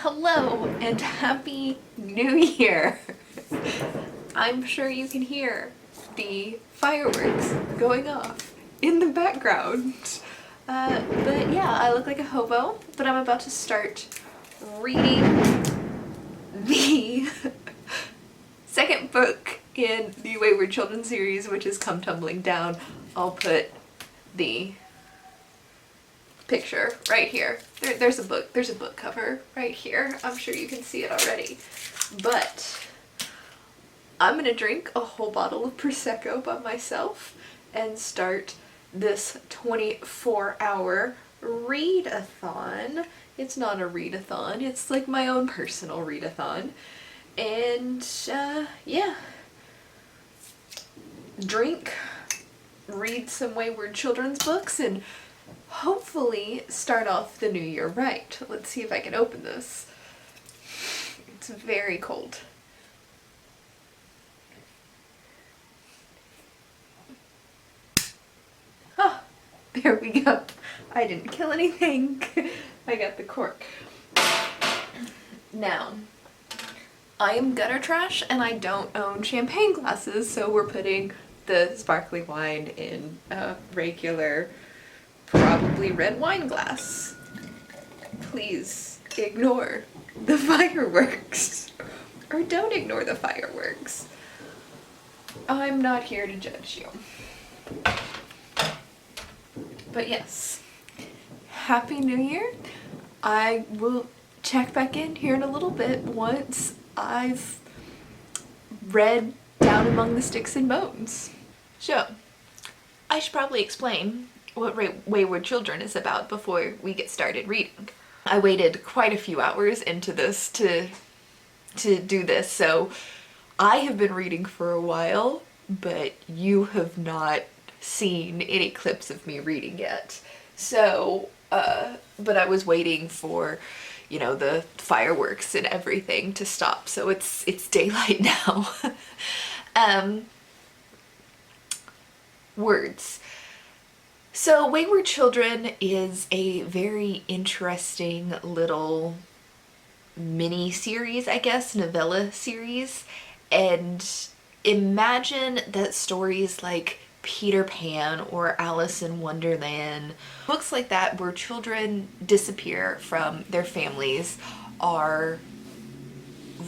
Hello and Happy New Year! I'm sure you can hear the fireworks going off in the background. But yeah, I look like a hobo, but I'm about to start reading the second book in the Wayward Children series, which is Come Tumbling Down. I'll put the picture right here. There's a book cover right here. I'm sure you can see it already. But I'm gonna drink a whole bottle of Prosecco by myself and start this 24-hour readathon. It's not a readathon, it's like my own personal readathon. And yeah. Drink, read some Wayward children's books, and hopefully start off the new year right. Let's see if I can open this. It's very cold. Ah, there we go. I didn't kill anything. I got the cork. Now, I am gutter trash and I don't own champagne glasses, so we're putting the sparkling wine in a regular, probably red wine glass. Please ignore the fireworks. Or don't ignore the fireworks. I'm not here to judge you. But yes, Happy New Year. I will check back in here in a little bit once I've read Down Among the Sticks and Bones. So, I should probably explain what Wayward Children is about before we get started reading. I waited quite a few hours into this to do this, so I have been reading for a while, but you have not seen any clips of me reading yet. So, but I was waiting for, you know, the fireworks and everything to stop, so it's daylight now. Words. So Wayward Children is a very interesting little mini series, I guess, novella series, and imagine that stories like Peter Pan or Alice in Wonderland, books like that where children disappear from their families, are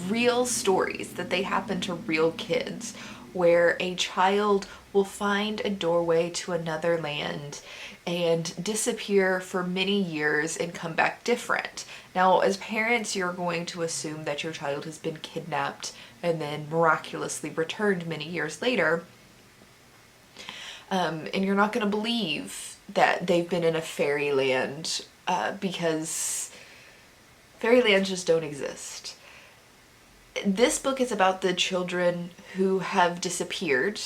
real stories that they happen to real kids, where a child will find a doorway to another land and disappear for many years and come back different. Now, as parents, you're going to assume that your child has been kidnapped and then miraculously returned many years later. And you're not going to believe that they've been in a fairyland because fairylands just don't exist. This book is about the children who have disappeared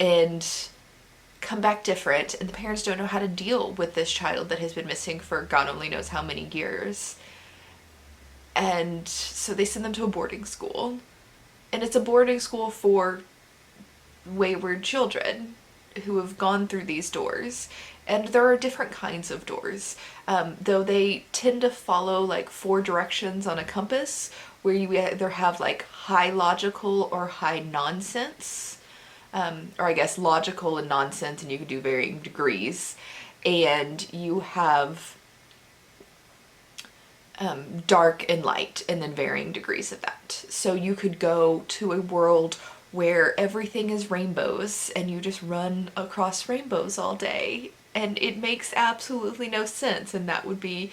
and come back different, and the parents don't know how to deal with this child that has been missing for God only knows how many years. And so they send them to a boarding school. And it's a boarding school for wayward children who have gone through these doors. And there are different kinds of doors, though they tend to follow like 4 directions on a compass, where you either have like high logical or high nonsense, or I guess logical and nonsense, and you could do varying degrees. And you have dark and light, and then varying degrees of that. So you could go to a world where everything is rainbows and you just run across rainbows all day, and it makes absolutely no sense, and that would be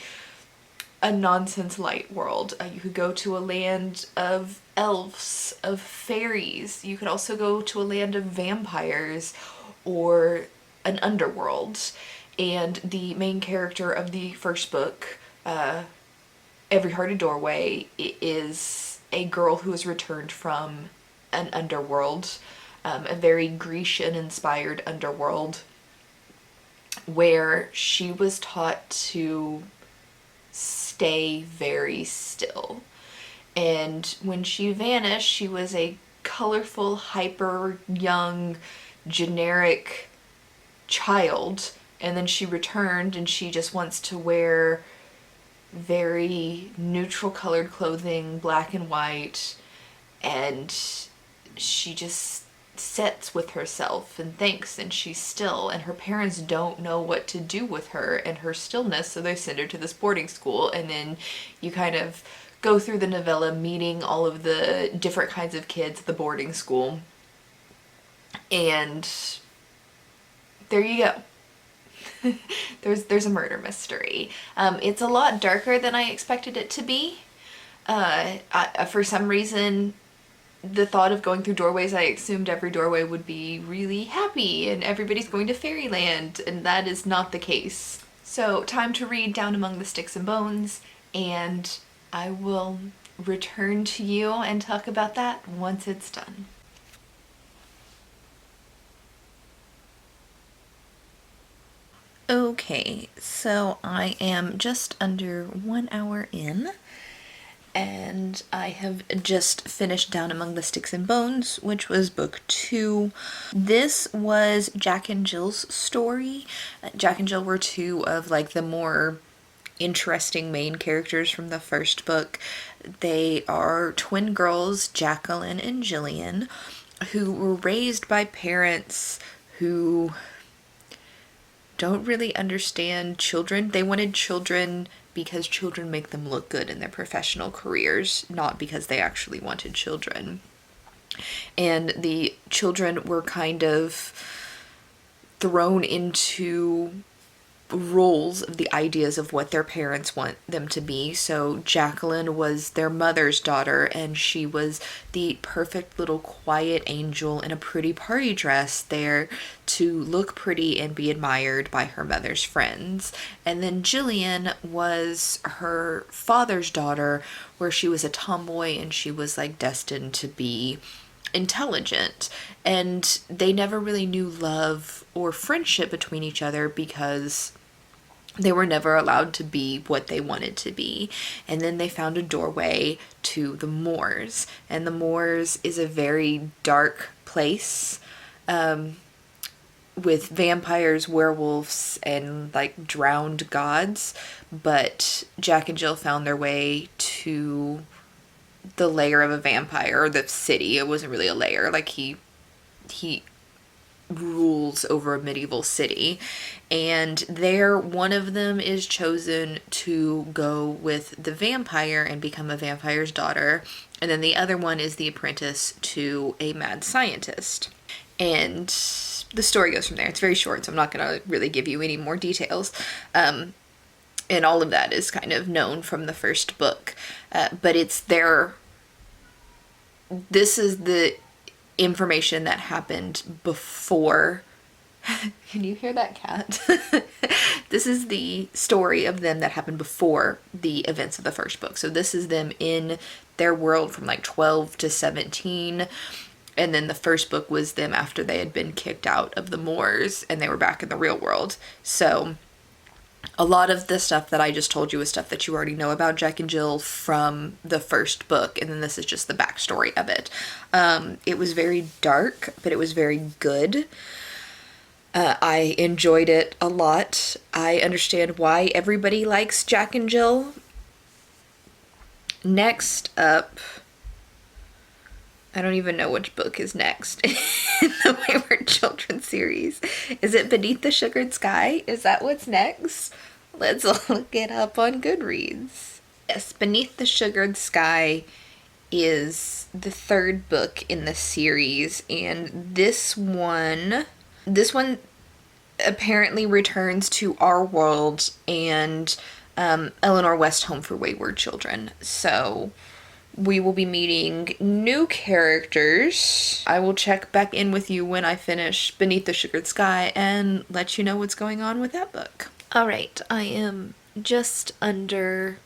a nonsense light world. You could go to a land of elves, of fairies. You could also go to a land of vampires or an underworld. And the main character of the first book, Every Hearted Doorway, is a girl who has returned from an underworld, a very Grecian-inspired underworld, where she was taught to stay very still. And when she vanished, she was a colorful, hyper young, generic child, and then she returned and she just wants to wear very neutral colored clothing, black and white, and she just sits with herself and thinks, and she's still, and her parents don't know what to do with her and her stillness, so they send her to this boarding school. And then you kind of go through the novella meeting all of the different kinds of kids at the boarding school, and there you go. There's a murder mystery. It's a lot darker than I expected it to be. For some reason, the thought of going through doorways, I assumed every doorway would be really happy and everybody's going to fairyland, and that is not the case. So, time to read Down Among the Sticks and Bones, and I will return to you and talk about that once it's done. Okay, so I am just under 1 hour in, and I have just finished Down Among the Sticks and Bones, which was book 2. This was Jack and Jill's story. Jack and Jill were two of like the more interesting main characters from the first book. They are twin girls, Jacqueline and Jillian, who were raised by parents who don't really understand children. They wanted children because children make them look good in their professional careers, not because they actually wanted children. And the children were kind of thrown into roles of the ideas of what their parents want them to be. So Jacqueline was their mother's daughter, and she was the perfect little quiet angel in a pretty party dress there to look pretty and be admired by her mother's friends. And then Jillian was her father's daughter, where she was a tomboy and she was like destined to be intelligent, and they never really knew love or friendship between each other because they were never allowed to be what they wanted to be. And then they found a doorway to the moors, and the moors is a very dark place with vampires, werewolves, and like drowned gods. But Jack and Jill found their way to the lair of a vampire, or the city. It wasn't really a lair, like he rules over a medieval city, and there one of them is chosen to go with the vampire and become a vampire's daughter, and then the other one is the apprentice to a mad scientist. And the story goes from there. It's very short, so I'm not going to really give you any more details. And all of that is kind of known from the first book, but it's there. This is the information that happened before. Can you hear that cat? This is the story of them that happened before the events of the first book. So this is them in their world from like 12 to 17. And then the first book was them after they had been kicked out of the moors and they were back in the real world. So a lot of the stuff that I just told you is stuff that you already know about Jack and Jill from the first book, and then this is just the backstory of it. It was very dark, but it was very good. I enjoyed it a lot. I understand why everybody likes Jack and Jill. Next up, I don't even know which book is next in the Wayward Children series. Is it Beneath the Sugared Sky? Is that what's next? Let's look it up on Goodreads. Yes, Beneath the Sugared Sky is the third book in the series, and this one apparently returns to our world and Eleanor West Home for Wayward Children. So we will be meeting new characters. I will check back in with you when I finish Beneath the Sugared Sky and let you know what's going on with that book. Alright, I am just under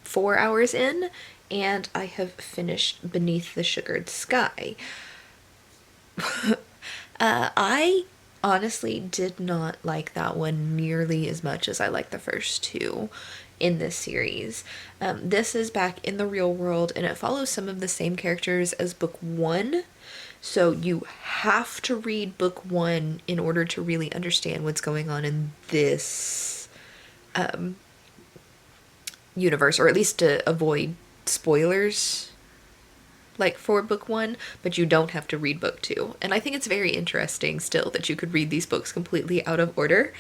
4 hours in, and I have finished Beneath the Sugared Sky. I honestly did not like that one nearly as much as I like the first two in this series. This is back in the real world, and it follows some of the same characters as book 1. So you have to read book 1 in order to really understand what's going on in this universe, or at least to avoid spoilers, like for book one, but you don't have to read book two. And I think it's very interesting still that you could read these books completely out of order,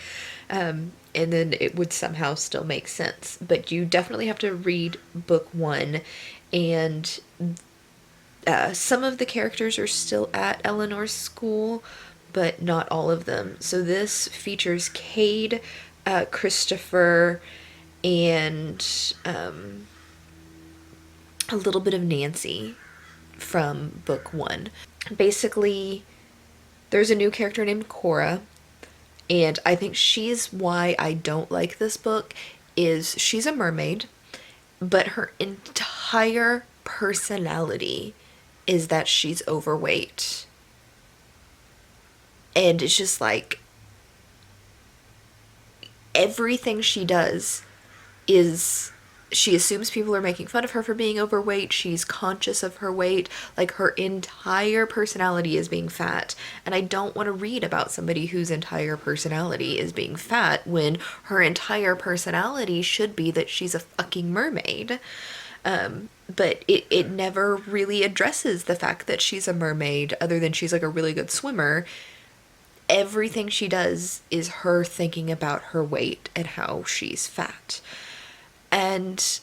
and then it would somehow still make sense. But you definitely have to read book one, and some of the characters are still at Eleanor's school, but not all of them. So this features Cade, Christopher, and a little bit of Nancy from book one. Basically, there's a new character named Cora, and I think she's why I don't like this book. Is she's a mermaid, but her entire personality is that she's overweight. And it's just like everything she does is she assumes people are making fun of her for being overweight. She's conscious of her weight. Like, her entire personality is being fat. And I don't want to read about somebody whose entire personality is being fat when her entire personality should be that she's a fucking mermaid. But it never really addresses the fact that she's a mermaid, other than she's like a really good swimmer. Everything she does is her thinking about her weight and how she's fat. And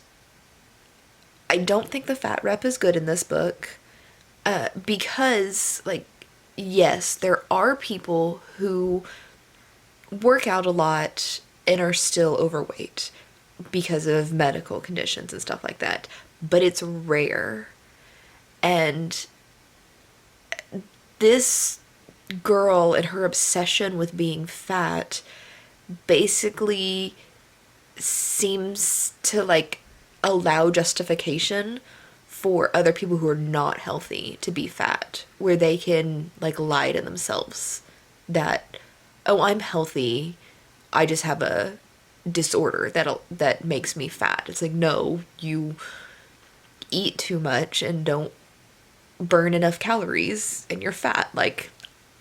I don't think the fat rep is good in this book, because, like, yes, there are people who work out a lot and are still overweight because of medical conditions and stuff like that, but it's rare. And this girl and her obsession with being fat basically seems to, like, allow justification for other people who are not healthy to be fat, where they can, like, lie to themselves that, oh, I'm healthy, I just have a disorder that makes me fat. It's like, no, you eat too much and don't burn enough calories and you're fat. Like,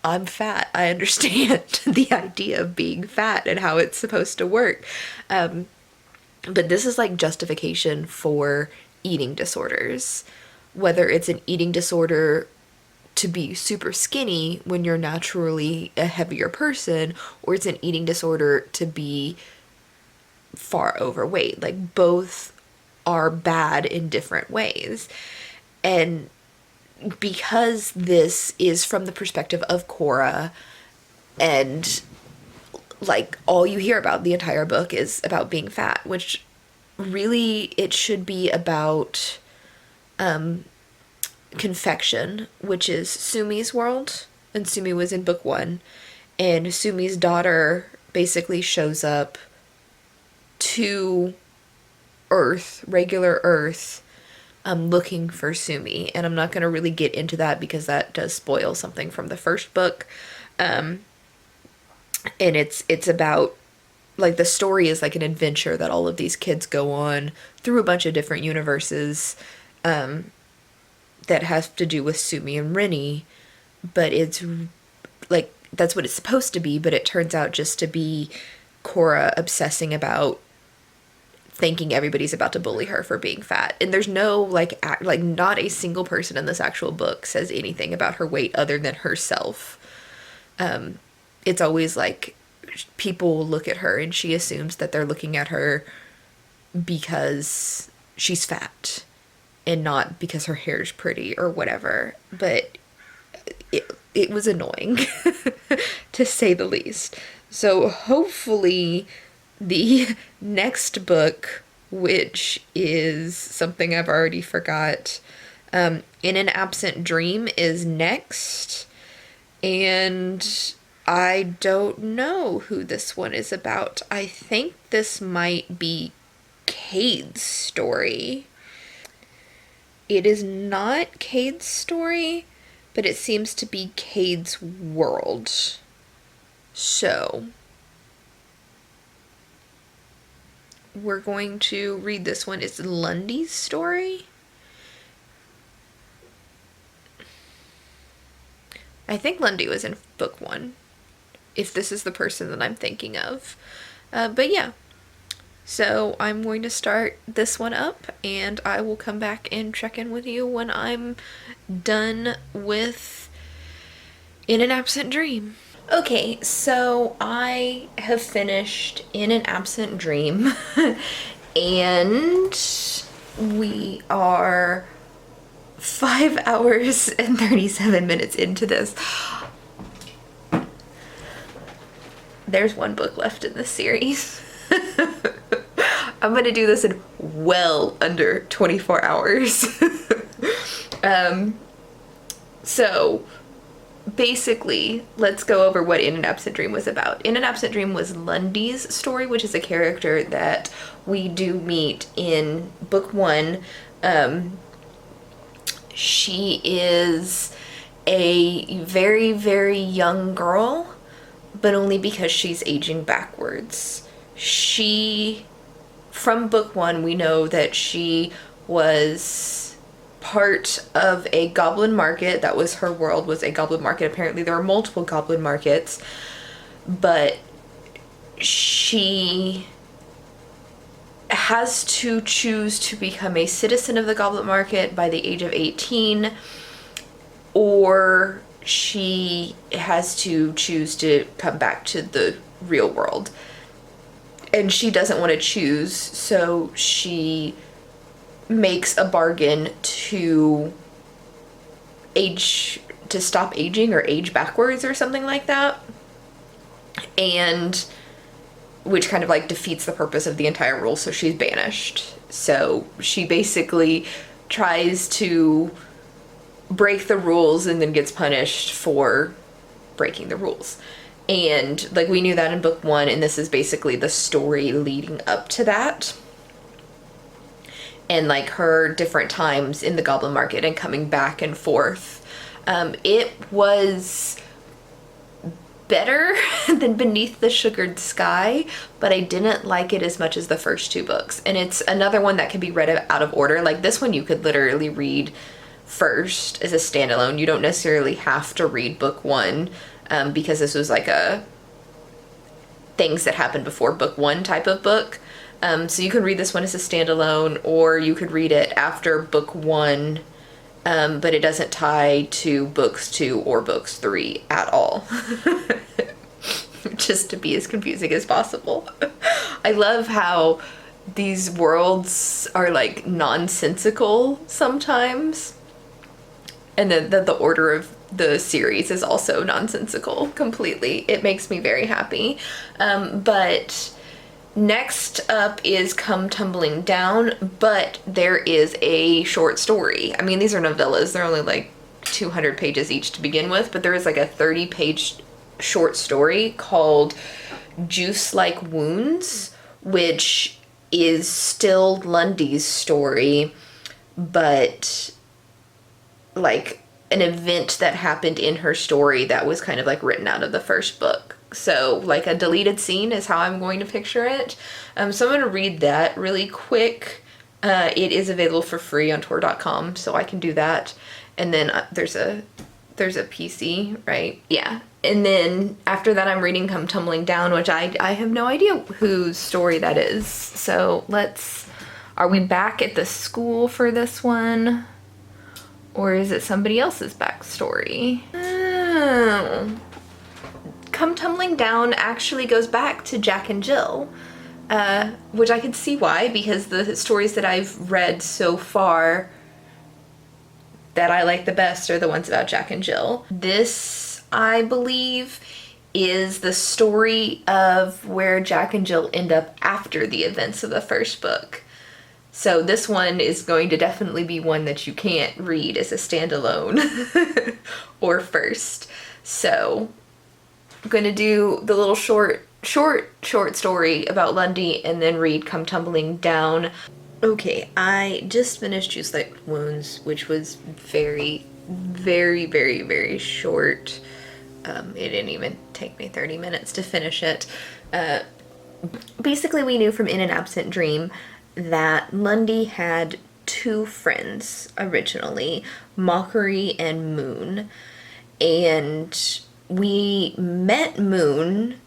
I'm fat. I understand the idea of being fat and how it's supposed to work. But this is like justification for eating disorders. Whether it's an eating disorder to be super skinny when you're naturally a heavier person, or it's an eating disorder to be far overweight. Like, both are bad in different ways. And because this is from the perspective of Cora, and, like, all you hear about the entire book is about being fat, which really it should be about confection, which is Sumi's world, and Sumi was in book one, and Sumi's daughter basically shows up to Earth, regular Earth, looking for Sumi. And I'm not going to really get into that because that does spoil something from the first book. And it's about, like, the story is like an adventure that all of these kids go on through a bunch of different universes, that has to do with Sumi and Rennie. But it's like, that's what it's supposed to be, but it turns out just to be Cora obsessing about thinking everybody's about to bully her for being fat. And there's no, like, not a single person in this actual book says anything about her weight other than herself. It's always like people look at her and she assumes that they're looking at her because she's fat and not because her hair's pretty or whatever. But it was annoying, to say the least. So hopefully the next book, which is something I've already forgot, In an Absent Dream, is next. And I don't know who this one is about. I think this might be Cade's story. It is not Cade's story, but it seems to be Cade's world. So we're going to read this one. It's Lundy's story. I think Lundy was in book one, if this is the person that I'm thinking of. But yeah. So I'm going to start this one up, and I will come back and check in with you when I'm done with In an Absent Dream. Okay, so I have finished In an Absent Dream, and we are 5 hours and 37 minutes into this. There's one book left in this series. I'm gonna do this in well under 24 hours. So basically, let's go over what In an Absent Dream was about. In an Absent Dream was Lundy's story, which is a character that we do meet in book 1. She is a very, very young girl, but only because she's aging backwards. From book 1, we know that she was part of a goblin market. That was her world, was a goblin market. Apparently there are multiple goblin markets, but she has to choose to become a citizen of the goblin market by the age of 18, or she has to choose to come back to the real world. And she doesn't want to choose, so she makes a bargain to stop aging or age backwards or something like that. And which kind of like defeats the purpose of the entire rule, so she's banished. So she basically tries to break the rules and then gets punished for breaking the rules. And like we knew that in book 1, and this is basically the story leading up to that. And like her different times in the goblin market and coming back and forth. It was better than Beneath the Sugared Sky, but I didn't like it as much as the first 2 books. And it's another one that can be read out of order. Like this one you could literally read first as a standalone. You don't necessarily have to read book 1. Because this was like a things that happened before book 1 type of book. So you could read this one as a standalone, or you could read it after book 1, but it doesn't tie to books 2 or books 3 at all. Just to be as confusing as possible. I love how these worlds are like nonsensical sometimes. And then the order of the series is also nonsensical completely. It makes me very happy. But next up is Come Tumbling Down, but there is a short story. I mean, these are novellas. They're only like 200 pages each to begin with, but there is like a 30-page short story called Juice Like Wounds, which is still Lundy's story, but like an event that happened in her story that was kind of like written out of the first book. So like a deleted scene is how I'm going to picture it. So I'm going to read that really quick. It is available for free on Tor.com, so I can do that. And then there's a PC, right? Yeah. And then after that I'm reading Come Tumbling Down, which I have no idea whose story that is. So are we back at the school for this one? Or is it somebody else's backstory? Oh. Come Tumbling Down actually goes back to Jack and Jill, which I can see why, because the stories that I've read so far that I like the best are the ones about Jack and Jill. This, I believe, is the story of where Jack and Jill end up after the events of the first book. So this one is going to definitely be one that you can't read as a standalone or first. So I'm going to do the little short story about Lundy and then read Come Tumbling Down. Okay, I just finished Juice Like Wounds, which was very, very, very, very short. It didn't even take me 30 minutes to finish it. Basically, we knew from In an Absent Dream that Lundy had 2 friends originally, Mockery and Moon. And we met Moon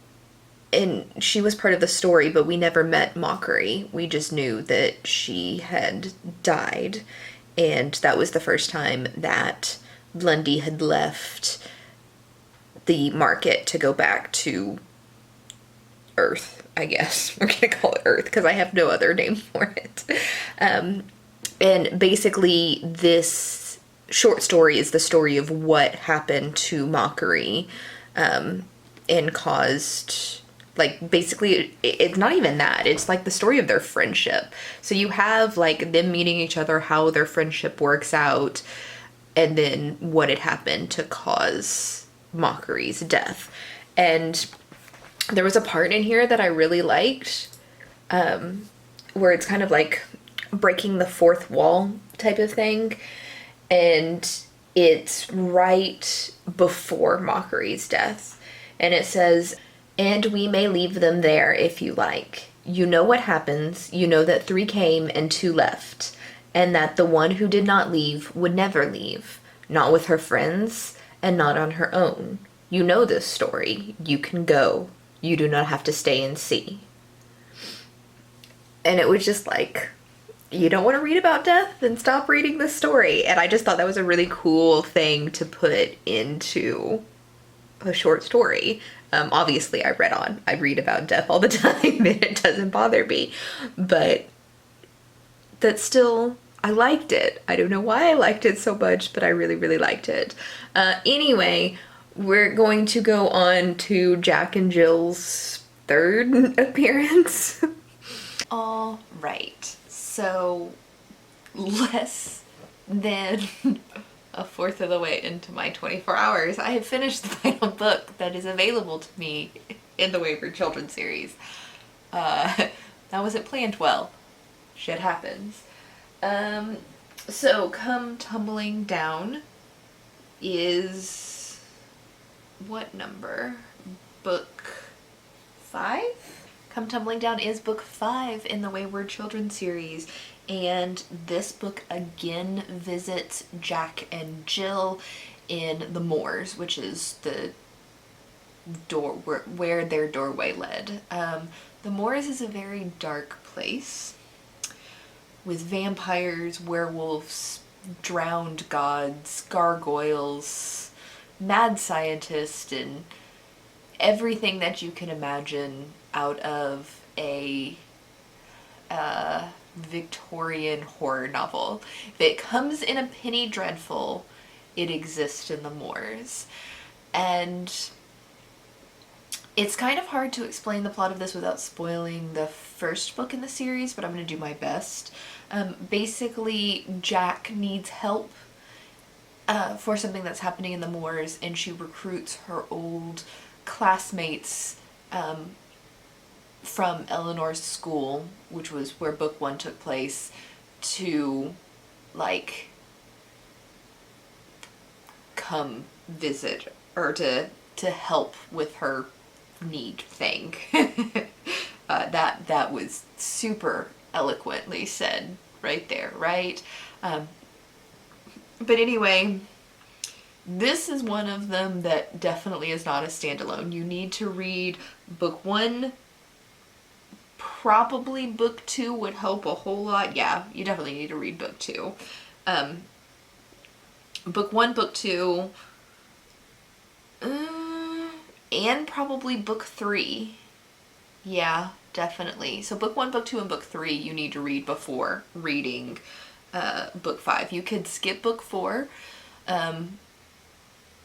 And she was part of the story, but we never met Mockery. We just knew that she had died. And that was the first time that Lundy had left the market to go back to Earth, I guess. We're going to call it Earth because I have no other name for it. And basically, this short story is the story of what happened to Mockery, and caused, like, basically, it's not even that. It's like the story of their friendship. So you have, like, them meeting each other, how their friendship works out, and then what had happened to cause Mockery's death. And there was a part in here that I really liked, where it's kind of like breaking the fourth wall type of thing. And it's right before Mockery's death. And it says, "And we may leave them there if you like. You know what happens. You know that 3 came and 2 left. And that the one who did not leave would never leave. Not with her friends and not on her own. You know this story. You can go. You do not have to stay and see." And it was just like, you don't want to read about death? Then stop reading this story. And I just thought that was a really cool thing to put into a short story. Obviously, I read about death all the time, and it doesn't bother me. But that still, I liked it. I don't know why I liked it so much, but I really, really liked it. Anyway, we're going to go on to Jack and Jill's 3rd appearance. All right. So, less than a fourth of the way into my 24 hours, I have finished the final book that is available to me in the Wayward Children series. That wasn't planned well. Shit happens. So, Come Tumbling Down is... what number? Book 5? Come Tumbling Down is book 5 in the Wayward Children series, and this book again visits Jack and Jill in the moors, which is the door where their doorway led. The moors is a very dark place with vampires, werewolves, drowned gods, gargoyles, mad scientists, and everything that you can imagine out of a Victorian horror novel. If it comes in a penny dreadful, it exists in the moors. And it's kind of hard to explain the plot of this without spoiling the first book in the series, but I'm going to do my best. Basically, Jack needs help for something that's happening in the moors, and she recruits her old classmates from Eleanor's school, which was where book 1 took place, to, like, come visit, or to help with her need thing. That was super eloquently said right there, right? But anyway, this is one of them that definitely is not a standalone. You need to read book 1. Probably book 2 would help a whole lot. Yeah, you definitely need to read book 2. Book 1, book 2, and probably book 3. Yeah, definitely. So book 1, book 2, and book 3 you need to read before reading book 5. You could skip book 4,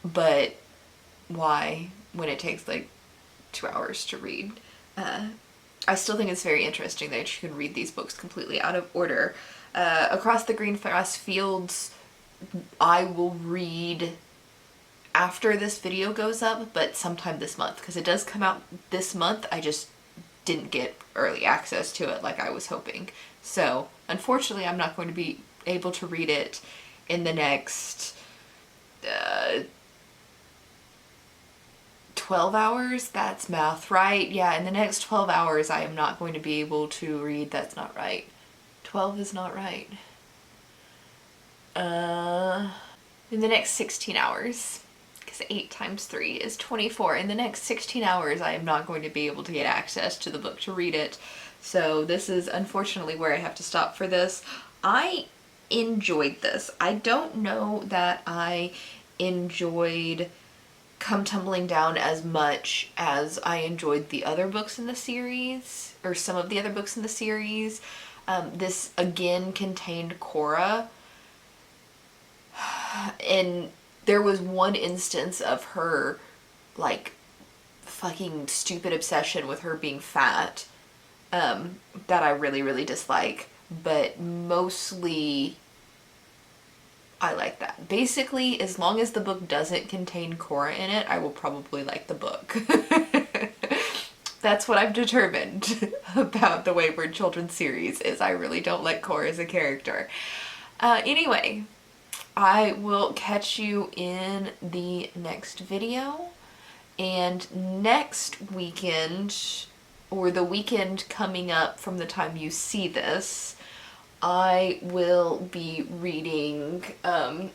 but why when it takes like 2 hours to read? I still think it's very interesting that you can read these books completely out of order. Across the Green Grass Fields, I will read after this video goes up, but sometime this month, because it does come out this month. I just didn't get early access to it like I was hoping. So, unfortunately, I'm not going to be able to read it in the next 12 hours? That's math, right? Yeah, in the next 12 hours I am not going to be able to read. That's not right. 12 is not right. In the next 16 hours because 8 times 3 is 24. In the next 16 hours, I am not going to be able to get access to the book to read it. So this is unfortunately where I have to stop for this. I enjoyed this. I don't know that I enjoyed Come Tumbling Down as much as I enjoyed the other books in the series, or some of the other books in the series. This again contained Cora, and there was one instance of her, like, fucking stupid obsession with her being fat, that I really, really dislike. But mostly, I like that. Basically, as long as the book doesn't contain Cora in it, I will probably like the book. That's what I've determined about the Wayward Children's series, is I really don't like Cora as a character. Anyway, I will catch you in the next video. And next weekend, or the weekend coming up from the time you see this, I will be reading the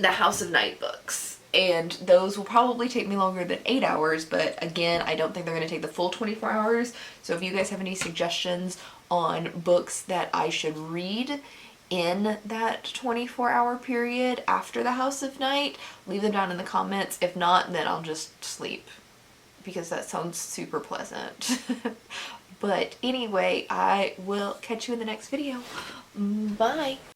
House of Night books. And those will probably take me longer than 8 hours, but again, I don't think they're going to take the full 24 hours. So if you guys have any suggestions on books that I should read in that 24-hour period after the House of Night, leave them down in the comments. If not, then I'll just sleep, because that sounds super pleasant. But anyway, I will catch you in the next video. Bye.